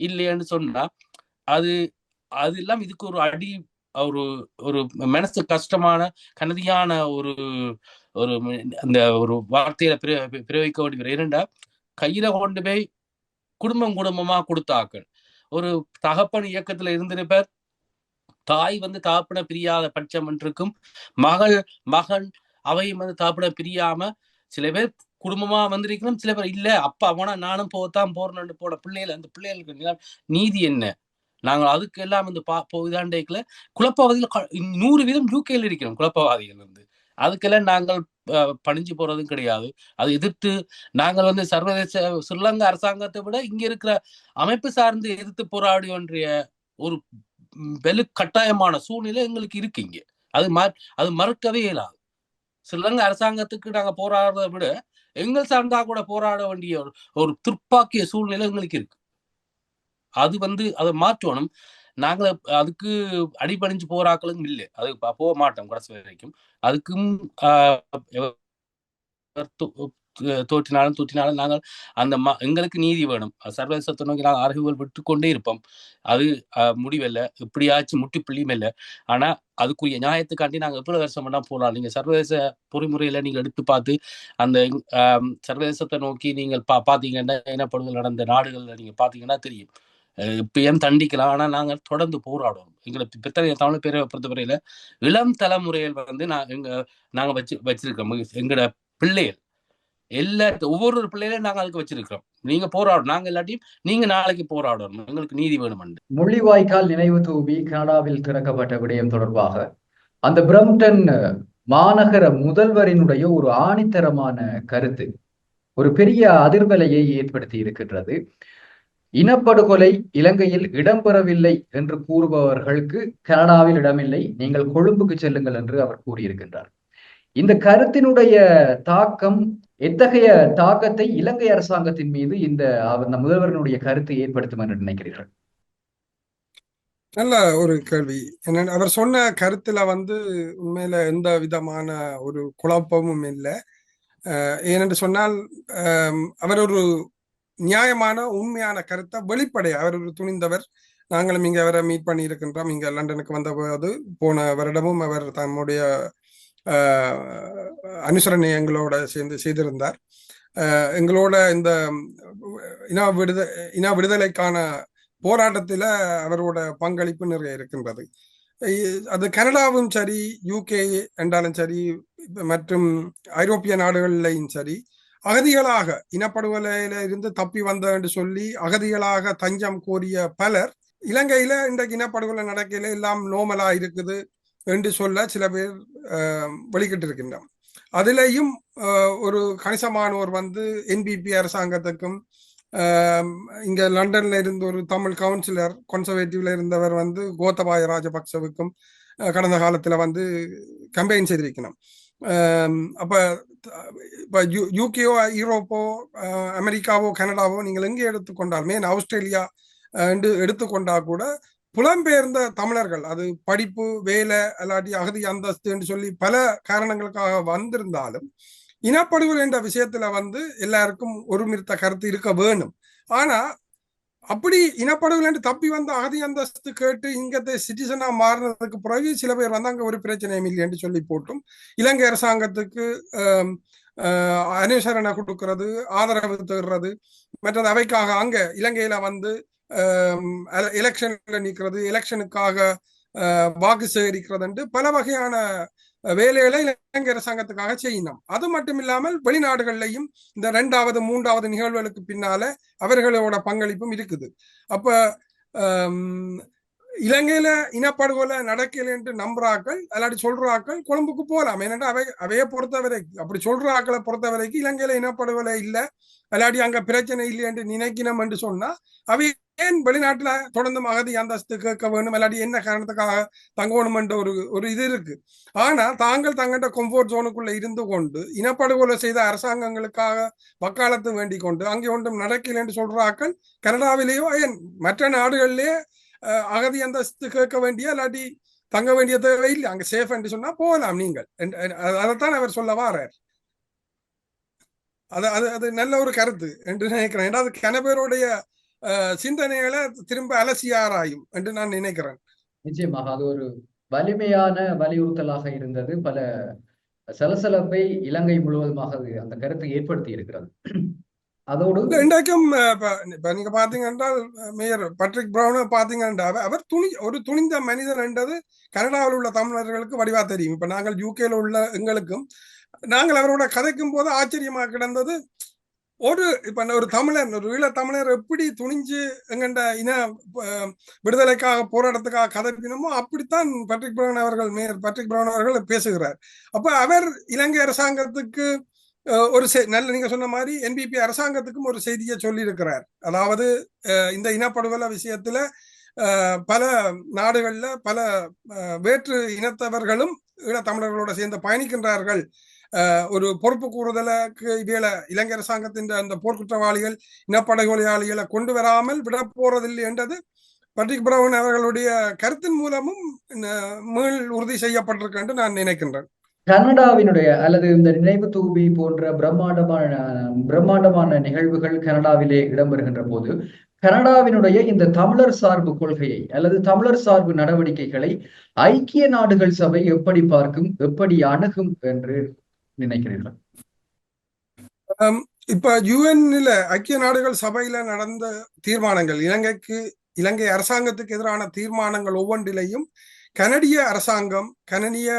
இல்லைன்னு சொன்னா அது அது எல்லாம் இதுக்கு ஒரு அடி, ஒரு ஒரு மனசு கஷ்டமான கனதியான ஒரு ஒரு அந்த ஒரு வார்த்தையில பிரயோகிக்க வேண்டிய. இரண்டா கையில கொண்டு போய் குடும்பமா கொடுத்தாக்கள். ஒரு தகப்பன் இயக்கத்துல இருந்திருப்பார், தாய் வந்து தகப்பனை பிரியாத பட்சம் இருக்கும், மகன் அவையும் வந்து தகப்பனை பிரியாம சில பேர் குடும்பமா வந்திருக்கிறோம். சில பேர் இல்ல அப்பா போனா நானும் போத்தான் போறேன்னு போன பிள்ளைகள், அந்த பிள்ளைகளுக்கு நீதி என்ன? நாங்கள் அதுக்கு எல்லாம் வந்து இதாண்டைக்குல குழப்பவாதிகள் 100% யூகேல இருக்கிறோம். குழப்பவாதிகள் வந்து அதுக்கெல்லாம் நாங்கள் பணிஞ்சு போறதும் கிடையாது. அதை எதிர்த்து நாங்கள் வந்து சர்வதேச ஸ்ரீலங்கா அரசாங்கத்தை விட இங்க இருக்கிற அமைப்பு சார்ந்து எதிர்த்து போராடி ஒன்றிய ஒரு வெலு கட்டாயமான சூழ்நிலை எங்களுக்கு இருக்கு இங்க. அது மறுக்கவே இயலாது. ஸ்ரீலங்கா அரசாங்கத்துக்கு நாங்க போராடுறதை விட எங்கள் சார்ந்தா கூட போராட வேண்டிய ஒரு துப்பாக்கிய சூழ்நிலை எங்களுக்கு இருக்கு. அது வந்து அதை மாற்றணும். நாங்கள் அதுக்கு அடிபணிஞ்சு போராக்களும் இல்லை. அது போக மாட்டோம் கடைசி வரைக்கும். அதுக்கும் தோற்றினாலும் நாங்கள் அந்த எங்களுக்கு நீதி வேணும். சர்வதேசத்தை நோக்கி நாங்கள் அறிவுகள் விட்டு கொண்டே இருப்போம். அது முடிவில்லை, இப்படியாச்சும் முட்டிப்புள்ளியும் இல்லை. ஆனா அதுக்குரிய நியாயத்துக்காண்டி நாங்கள் எவ்வளவு வருஷம் வேணா போகலாம். நீங்க சர்வதேச பொறிமுறையில நீங்க எடுத்து பார்த்து அந்த சர்வதேசத்தை நோக்கி நீங்கள் பாத்தீங்கன்னா இனப்படுகொலை நடந்த நாடுகள்ல நீங்க பாத்தீங்கன்னா தெரியும். இப்பயும் தண்டிக்கலாம். ஆனா நாங்கள் தொடர்ந்து போராடுவோம். எங்களுக்கு பித்தளைய தமிழ் பேரை பொறுத்தவரையில இளம் தலைமுறைகள் வந்து நாங்க வச்சிருக்கோம். எங்களோட பிள்ளைகள் ஒவ்வொரு பிள்ளைகளையும் நாங்க அதுக்கு வச்சிருக்கிறோம். நீங்க போராடணும், நாங்க இல்லாட்டியும் நீங்க நாளைக்கு போராடணும், எங்களுக்கு நீதி வேணும். முள்ளிவாய்க்கால் நினைவு தூவி கனடாவில் திறக்கப்பட்ட விடயம் தொடர்பாக அந்த பிரம்டன் மாநகர முதல்வரினுடைய ஒரு ஆணித்தரமான கருத்து ஒரு பெரிய அதிர்வலையை ஏற்படுத்தி இருக்கின்றது. இனப்படுகொலை இலங்கையில் இடம்பெறவில்லை என்று கூறுபவர்களுக்கு கனடாவில் இடமில்லை, நீங்கள் கொழும்புக்கு செல்லுங்கள் என்று அவர் கூறியிருக்கின்றார். இந்த கருத்தினுடைய தாக்கம், எத்தகைய தாக்கத்தை இலங்கை அரசாங்கத்தின் மீது இந்த முதல்வரினுடைய கருத்து ஏற்படுத்தும் என்று நினைக்கிறீர்கள்? நல்ல ஒரு கேள்வி. என்ன அவர் சொன்ன கருத்துல வந்து உண்மையில எந்த விதமான ஒரு குழப்பமும் இல்லை. ஏனென்று சொன்னால் அவர் ஒரு நியாயமான உண்மையான கருத்தை வெளிப்படை அவர் ஒரு துணிந்தவர். நாங்களும் இங்க அவரை மீட் பண்ணி இருக்கின்றோம். இங்க லண்டனுக்கு வந்தபோது போன வருடமும் அவர் தம்முடைய அனுசரணை எங்களோட சேர்ந்து செய்திருந்தார். எங்களோட இந்த இன விடுதலைக்கான போராட்டத்தில் அவரோட பங்களிப்பு நிறைய இருக்கின்றது. அது கனடாவும் சரி, யூகே என்றாலும் சரி, மற்றும் ஐரோப்பிய நாடுகளிலையும் சரி, அகதிகளாக இனப்படுகொலையில இருந்து தப்பி வந்த என்று சொல்லி அகதிகளாக தஞ்சம் கோரிய பலர் இலங்கையில இன்றைக்கு இனப்படுகொலை நடக்கையில எல்லாம் நோமலா இருக்குது என்று சொல்ல சில பேர் வெளிக்கிட்டு இருக்கின்றனர். அதிலேயும் ஒரு கணிசமானோர் வந்து என்பிபி அரசாங்கத்துக்கும் இங்க லண்டன்ல இருந்து ஒரு தமிழ் கவுன்சிலர் கன்சர்வேட்டிவ்ல இருந்தவர் வந்து கோத்தபாய ராஜபக்சவுக்கும் கடந்த காலத்துல வந்து கம்பெயின் செய்திருக்கணும். அப்ப இப்ப யூகேயோ யூரோப்போ அமெரிக்காவோ கனடாவோ நீங்கள் எங்கே எடுத்துக்கொண்டாலுமே ஆஸ்திரேலியா என்று எடுத்துக்கொண்டா கூட புலம்பெயர்ந்த தமிழர்கள், அது படிப்பு, வேலை, அல்லாட்டி அகதி அந்தஸ்து என்று சொல்லி பல காரணங்களுக்காக வந்திருந்தாலும் இனப்படுகொலை என்ற விஷயத்துல வந்து எல்லாருக்கும் ஒருமித்த கருத்து இருக்க வேணும். ஆனா அப்படி இனப்படுகொலை என்று தப்பி வந்த அகதி அந்தஸ்து கேட்டு இங்கத்தை சிட்டிசனா மாறினதுக்கு பிறகு சில பேர் வந்து அங்க ஒரு பிரச்சனையும் இல்லை என்று சொல்லி போட்டும் இலங்கை அரசாங்கத்துக்கு அனுசரணை கொடுக்கிறது, ஆதரவு தேடுறது, மற்றது அவைக்காக அங்க இலங்கையில வந்து எலெக்ஷன்ல நிற்கிறது, எலெக்ஷனுக்காக வாக்கு சேகரிக்கிறது என்று பல வகையான வேலைகளை இலங்கை அரசாங்கத்துக்காக செய்யணும். அது மட்டும் இல்லாமல் வெளிநாடுகள்லையும் இந்த 2வது 3வது நிகழ்வுகளுக்கு பின்னால அவர்களோட பங்களிப்பும் இருக்குது. அப்ப இலங்கையில இனப்படுகொலை நடக்கல என்று நம்புறாக்கள் அல்லாட்டி சொல்றாக்கள் கொழும்புக்கு போகலாம். ஏன்னா அவையை பொறுத்தவரை அப்படி சொல்றாக்களை பொறுத்தவரைக்கும் இலங்கையில இனப்படுகொலை இல்லை அல்லாட்டி அங்க பிரச்சனை இல்லை என்று நினைக்கணும் என்று சொன்னா அவை ஏன் வெளிநாட்டுல தொடர்ந்து அகதி அந்தஸ்து கேட்க வேணும் அல்லாட்டி என்ன காரணத்துக்காக தங்கணும் என்ற ஒரு இது இருக்கு. ஆனா தாங்கள் தங்கிட்ட கம்ஃபோர்ட் ஜோனுக்குள்ள இருந்து கொண்டு இனப்படுகொலை செய்த அரசாங்கங்களுக்காக வக்காலத்து வேண்டிக் கொண்டு அங்கே ஒன்றும் நடக்கல என்று சொல்றாக்கள் கனடாவிலேயோ ஏன் மற்ற நாடுகளிலேயே அகதி அந்தஸ்து கேட்க வேண்டிய இல்லாட்டி தங்க வேண்டிய தேவை இல்லை, அங்க சேஃப் என்று சொன்னா போகலாம் நீங்கள். அதைத்தான் அவர் சொல்ல வாரார். அது நல்ல ஒரு கருத்து என்று நினைக்கிறேன். ஏன்னா அது கனபேருடைய சிந்தனைகளை திரும்ப அலசி ஆராயும் என்று நான் நினைக்கிறேன். நிச்சயமாக அது ஒரு வலிமையான வலியுறுத்தலாக இருந்தது. பல சலசலப்பை இலங்கை முழுவதுமாக அந்த கருத்தை ஏற்படுத்தி இருக்கிறது. அதோடு இன்றைக்கும் இப்ப நீங்க பாத்தீங்கன்னா மேயர் பட்ரிக் பிரவுனை பாத்தீங்கன்னா அவர் துணிந்த மனிதர் என்றது கனடாவில் உள்ள தமிழர்களுக்கு வடிவா தெரியும். இப்ப நாங்கள் யூகேல உள்ள எங்களுக்கும் நாங்கள் அவரோட கதைக்கும் போது ஆச்சரியமா கிடந்தது. இப்ப ஒரு தமிழர், ஒரு ஈழ தமிழர் எப்படி துணிஞ்சு எங்கண்ட இன விடுதலைக்காக போராட்டத்துக்காக கதைப்பினமோ அப்படித்தான் பட்ரிக் பிரவுன் அவர்கள், மேயர் பட்ரிக் பிரவுன் அவர்கள் பேசுகிறார். அப்ப அவர் இலங்கை அரசாங்கத்துக்கு ஒரு நல்ல, நீங்க சொன்ன மாதிரி என்பிபி அரசாங்கத்துக்கும் ஒரு செய்தியை சொல்லி இருக்கிறார். அதாவது இந்த இனப்படுகொலை விஷயத்துல பல நாடுகள்ல பல வேற்று இனத்தவர்களும் ஈழத்தமிழர்களோட சேர்ந்து பயணிக்கின்றார்கள். ஒரு பொறுப்பு கூறுதலுக்கு இவையில இலங்கை அரசாங்கத்தின் அந்த போர்க்குற்றவாளிகள் இனப்படுகொலையாளிகளை கொண்டு வராமல் விட போறதில்லை என்றது பட்ரிக் பிரவுன் அவர்களுடைய கருத்தின் மூலமும் மீள் உறுதி செய்யப்பட்டிருக்கு என்று நான் நினைக்கின்றேன். கனடாவினுடைய அல்லது இந்த நினைவு தொகுதி போன்ற பிரம்மாண்டமான நிகழ்வுகள் கனடாவிலே இடம்பெறுகின்ற போது கனடாவினுடைய இந்த தமிழர் சார்பு கொள்கையை அல்லது தமிழர் சார்பு நடவடிக்கைகளை ஐக்கிய நாடுகள் சபை எப்படி பார்க்கும், எப்படி அணுகும் என்று நினைக்கிறீர்கள்? இப்ப யுஎன்ல ஐக்கிய நாடுகள் சபையில நடந்த தீர்மானங்கள், இலங்கை அரசாங்கத்துக்கு எதிரான தீர்மானங்கள் ஒவ்வொன்றிலையும் கனடிய அரசாங்கம், கனடிய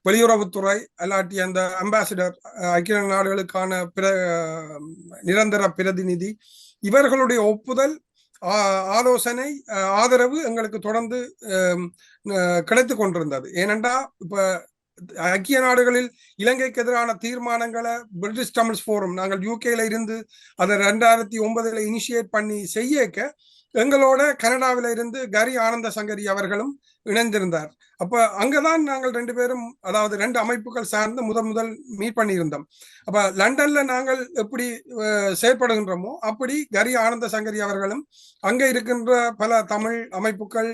வெளியுறவுத்துறை அல்லாட்டி அந்த அம்பாசிடர், ஐக்கிய நாடுகளுக்கான நிரந்தர பிரதிநிதி, இவர்களுடைய ஒப்புதல், ஆலோசனை, ஆதரவு எங்களுக்கு தொடர்ந்து கிடைத்து கொண்டிருந்தது. ஏனென்றா இப்ப ஐக்கிய நாடுகளில் இலங்கைக்கு எதிரான தீர்மானங்களை பிரிட்டிஷ் தமிழ்ஸ் ஃபோரம், நாங்கள் யூகேல இருந்து அதை 2009 இனிஷியேட் பண்ணி செய்யக்க எங்களோட கனடாவில இருந்து கரி ஆனந்த சங்கரி அவர்களும் இணைந்திருந்தார். அப்ப அங்கதான் நாங்கள் 2 பேரும், அதாவது 2 அமைப்புகள் சார்ந்து முதல் மீட் பண்ணியிருந்தோம். அப்ப லண்டன்ல நாங்கள் எப்படி செயற்படுகின்றோமோ அப்படி கரி ஆனந்த சங்கரி அவர்களும் அங்க இருக்கின்ற பல தமிழ் அமைப்புகள்,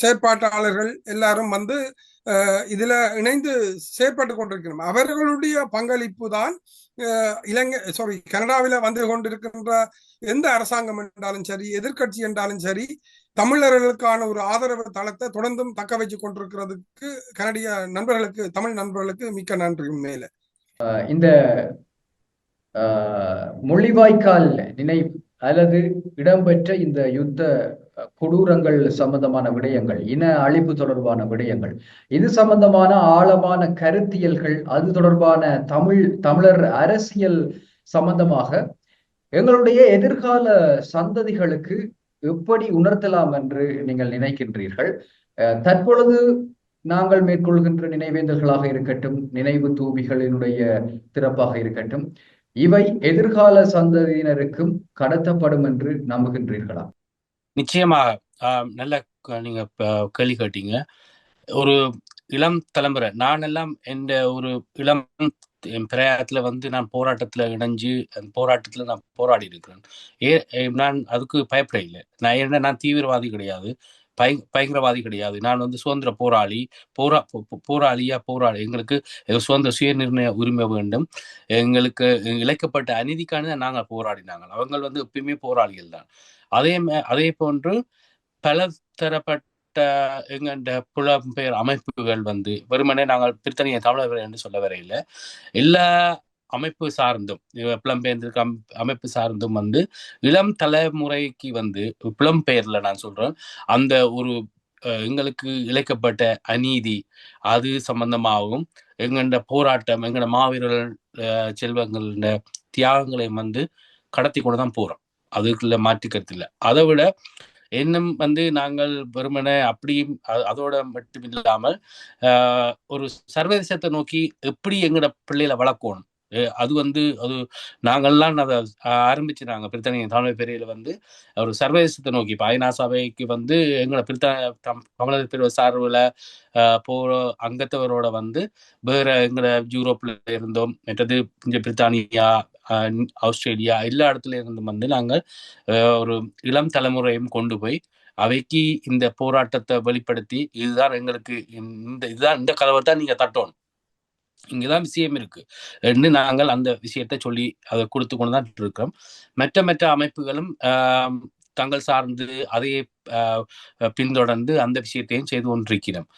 செயற்பாட்டாளர்கள் எல்லாரும் வந்து இதுல இணைந்து செயற்பட்டு கொண்டிருக்கிறோம். அவர்களுடைய பங்களிப்பு தான் கனடாவில வந்து கொண்டிருக்கின்ற எந்த அரசாங்கம் என்றாலும் சரி, எதிர்கட்சி என்றாலும் சரி, தமிழர்களுக்கான ஒரு ஆதரவு தளத்தை தொடர்ந்தும் தக்க வச்சு கொண்டிருக்கிறதுக்கு கனடிய நண்பர்களுக்கு, தமிழ் நண்பர்களுக்கு மிக்க நன்றி. உண்மையில இந்த முள்ளிவாய்க்கால் நினைவு அல்லது இடம்பெற்ற இந்த யுத்த கொடூரங்கள் சம்பந்தமான விடயங்கள், இன அழிப்பு தொடர்பான விடயங்கள், இது சம்பந்தமான ஆழமான கருத்தியல்கள், அது தொடர்பான தமிழர் அரசியல் சம்பந்தமாக எங்களுடைய எதிர்கால சந்ததிகளுக்கு எப்படி உணர்த்தலாம் என்று நீங்கள் நினைக்கின்றீர்கள்? தற்பொழுது நாங்கள் மேற்கொள்கின்ற நினைவேந்தல்களாக இருக்கட்டும், நினைவு தூபிகளினுடைய திறப்பாக இருக்கட்டும், இவை எதிர்கால சந்ததியினருக்கும் கடத்தப்படும் என்று நம்புகின்றீர்களா? நிச்சயமாக. நல்ல நீங்க கேள்வி கேட்டீங்க. ஒரு இளம் தலைமுறை, நான் எல்லாம் எந்த ஒரு இளம் பிரயாணத்துல வந்து நான் போராட்டத்துல இணைஞ்சு அந்த போராட்டத்துல நான் போராடி இருக்கிறேன். நான் அதுக்கு பயப்பட இல்லை. நான் தீவிரவாதி கிடையாது, பயங்கரவாதி கிடையாது. நான் வந்து சுதந்திர போராளி, போராளி. எங்களுக்கு சுதந்திர சுய நிர்ணய உரிமை வேண்டும். எங்களுக்கு இழைக்கப்பட்ட அநீதிக்கான நாங்கள் போராடினாங்க. அவங்க வந்து எப்பயுமே போராளிகள் தான். அதே போன்று பல தரப்பட்ட எங்கண்ட புலம்பெயர் அமைப்புகள் வந்து வெறுமனே நாங்கள் பிரித்தனிய தமிழர்கள் என்று சொல்ல வரையில எல்லா அமைப்பு சார்ந்தும், புலம்பெயர்ந்திருக்க அமைப்பு சார்ந்தும் வந்து இளம் தலைமுறைக்கு வந்து புலம்பெயர்ல நான் சொல்றேன், அந்த ஒரு எங்களுக்கு இழைக்கப்பட்ட அநீதி அது சம்பந்தமாகவும் எங்கண்ட போராட்டம், எங்கட மாவீரர்கள் செல்வங்கள தியாகங்களை வந்து கடத்தி கொண்டுதான் போறோம். அதுக்குள்ள மாற்றிக்கிறது இல்லை. அதை விட இன்னும் வந்து நாங்கள் வெறுமனே அப்படியும் அதோட மட்டும் இல்லாமல் ஒரு சர்வதேசத்தை நோக்கி எப்படி எங்கட பிள்ளைகளை வளர்க்கணும், அது வந்து நாங்கள்லாம் அதை ஆரம்பிச்சு நாங்கள் பிரித்தானிய தமிழ் பெரியில வந்து ஒரு சர்வதேசத்தை நோக்கி இப்போ ஐநா சபைக்கு வந்து எங்களோட தமிழர் பிரிவு சார்பில் போற அங்கத்தவரோட வந்து வேற எங்களோட யூரோப்ல இருந்தோம், மற்றது இங்கே பிரித்தானியா, ஆஸ்திரேலியா எல்லா இடத்துல இருந்தும் வந்து நாங்கள் ஒரு இளம் தலைமுறையும் கொண்டு போய் அவைக்கு இந்த போராட்டத்தை வெளிப்படுத்தி, இதுதான் எங்களுக்கு இதுதான் இந்த கதவை தான் நீங்க தட்டணும், இங்கதான் விஷயம் இருக்கு என்று நாங்கள் அந்த விஷயத்தை சொல்லி அதை கொடுத்து கொண்டுதான் இருக்கிறோம். மற்ற அமைப்புகளும் தங்கள் சார்ந்து அதையே பின்தொடர்ந்து அந்த விஷயத்தையும் செய்து கொண்டிருக்கிறோம்.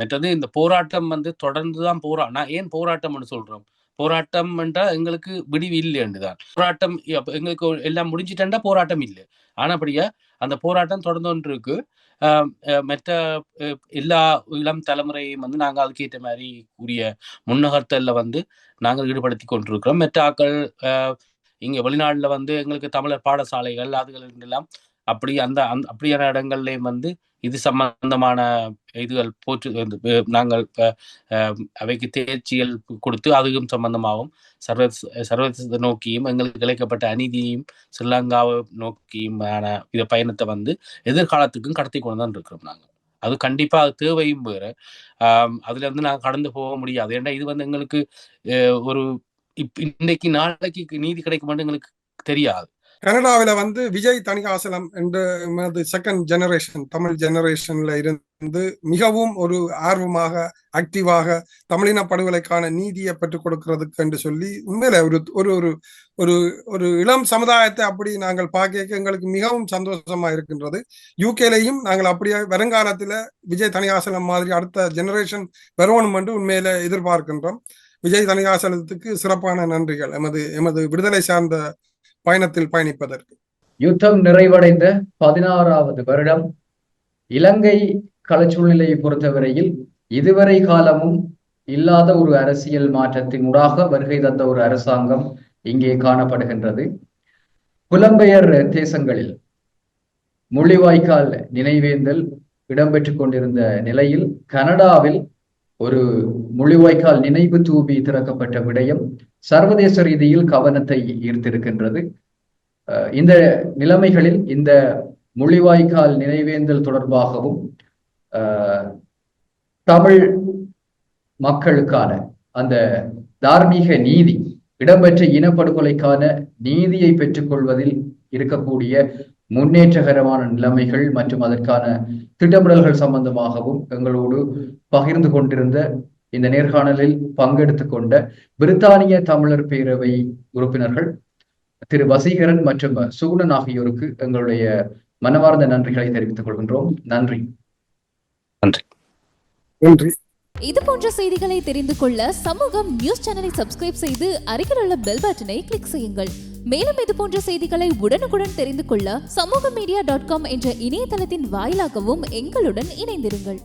மற்றது இந்த போராட்டம் வந்து தொடர்ந்துதான் நான் ஏன் போராட்டம்னு சொல்றோம், போராட்டம் என்றால் எங்களுக்கு விடிவு இல்லை என்றுதான். போராட்டம் எங்களுக்கு எல்லாம் முடிஞ்சிட்டா போராட்டம் இல்லை. ஆனபடியா அந்த போராட்டம் தொடர்ந்து ஒன்று இருக்கு. மற்ற எல்லா இளம் தலைமுறையும் நாங்கள் அதுக்கேற்ற மாதிரி கூடிய முன்னகர்த்தல்ல நாங்கள் ஈடுபடுத்தி கொண்டிருக்கிறோம். மற்ற ஆக்கள் இங்க வெளிநாடுல எங்களுக்கு தமிழர் பாடசாலைகள் அதுகள் எல்லாம் அப்படி அப்படியான இடங்கள்லயும் இது சம்பந்தமான இதுகள் நாங்கள் அவைக்கு தேர்ச்சிகள் கொடுத்து அதுவும் சம்பந்தமாகவும் சர்வதேச நோக்கியும் எங்களுக்கு இழைக்கப்பட்ட அநீதியையும் ஸ்ரீலங்காவை நோக்கியுமான இத பயணத்தை எதிர்காலத்துக்கும் கடத்தி கொண்டு தான் இருக்கிறோம். நாங்கள் அது கண்டிப்பா அது தேவையும் வேற. அதுல நாங்கள் கடந்து போக முடியாது. ஏன்னா இது எங்களுக்கு ஒரு இன்னைக்கு நாளைக்கு நீதி கிடைக்கும் எங்களுக்கு தெரியாது. கனடாவில விஜய் தணிகாசலம் என்ற செகண்ட் ஜெனரேஷன் தமிழ் ஜெனரேஷன்ல இருந்து மிகவும் ஒரு ஆர்வமாக ஆக்டிவாக தமிழின படுகொலைக்கான நீதியை பெற்றுக் கொடுக்கிறதுக்கு என்று சொல்லி உண்மையில ஒரு ஒரு ஒரு இளம் சமுதாயத்தை அப்படி நாங்கள் பார்க்க எங்களுக்கு மிகவும் சந்தோஷமா இருக்கின்றது. யூகேலையும் நாங்கள் அப்படியே வருங்காலத்துல விஜய் தணிகாசலம் மாதிரி அடுத்த ஜெனரேஷன் வரணும் என்று உண்மையில எதிர்பார்க்கின்றோம். விஜய் தணிகாசலத்துக்கு சிறப்பான நன்றிகள் எமது விடுதலை சார்ந்த பயணத்தில் பயணிப்பதற்கு. யுத்தம் நிறைவடைந்த 16வது வருடம் இலங்கை களச்சூழ்நிலையை பொறுத்தவரையில் இதுவரை காலமும் இல்லாத ஒரு அரசியல் மாற்றத்தின் ஊடாக வருகை தந்த ஒரு அரசாங்கம் இங்கே காணப்படுகின்றது. புலம்பெயர் தேசங்களில் முள்ளிவாய்க்கால் நினைவேந்தல் இடம்பெற்றுக் கொண்டிருந்த நிலையில் கனடாவில் ஒரு முள்ளிவாய்க்கால் நினைவு தூபி திறக்கப்பட்ட விடயம் சர்வதேச ரீதியில் கவனத்தை ஈர்த்திருக்கின்றது. இந்த நிலைமைகளில் இந்த முள்ளிவாய்க்கால் நினைவேந்தல் தொடர்பாகவும் தமிழ் மக்களுக்கான அந்த தார்மீக நீதி இடம்பெற்ற இனப்படுகொலைக்கான நீதியை பெற்றுக்கொள்வதில் இருக்கக்கூடிய முன்னேற்றகரமான நிலைமைகள் மற்றும் அதற்கான திட்டமிடல்கள் சம்பந்தமாகவும் எங்களோடு பகிர்ந்து கொண்டிருந்த இந்த நேர்காணலில் பங்கெடுத்துக் கொண்ட பிரித்தானிய தமிழர் பேரவை உறுப்பினர்கள் திரு வசீகரன் மற்றும் சுகுணன் ஆகியோருக்கு எங்களுடைய மனமார்ந்த நன்றிகளை தெரிவித்துக் கொள்கின்றோம். நன்றி. நன்றி. இது போன்ற செய்திகளை தெரிந்து கொள்ள சமூகம் நியூஸ் சேனலை சப்ஸ்கிரைப் செய்து அருகில் உள்ள பெல் பட்டனை கிளிக் செய்யுங்கள். மேலும் இது போன்ற செய்திகளை உடனுக்குடன் தெரிந்து கொள்ள சமூகமீடியா.com என்ற இணையதளத்தின் வாயிலாகவும் எங்களுடன் இணைந்திருங்கள்.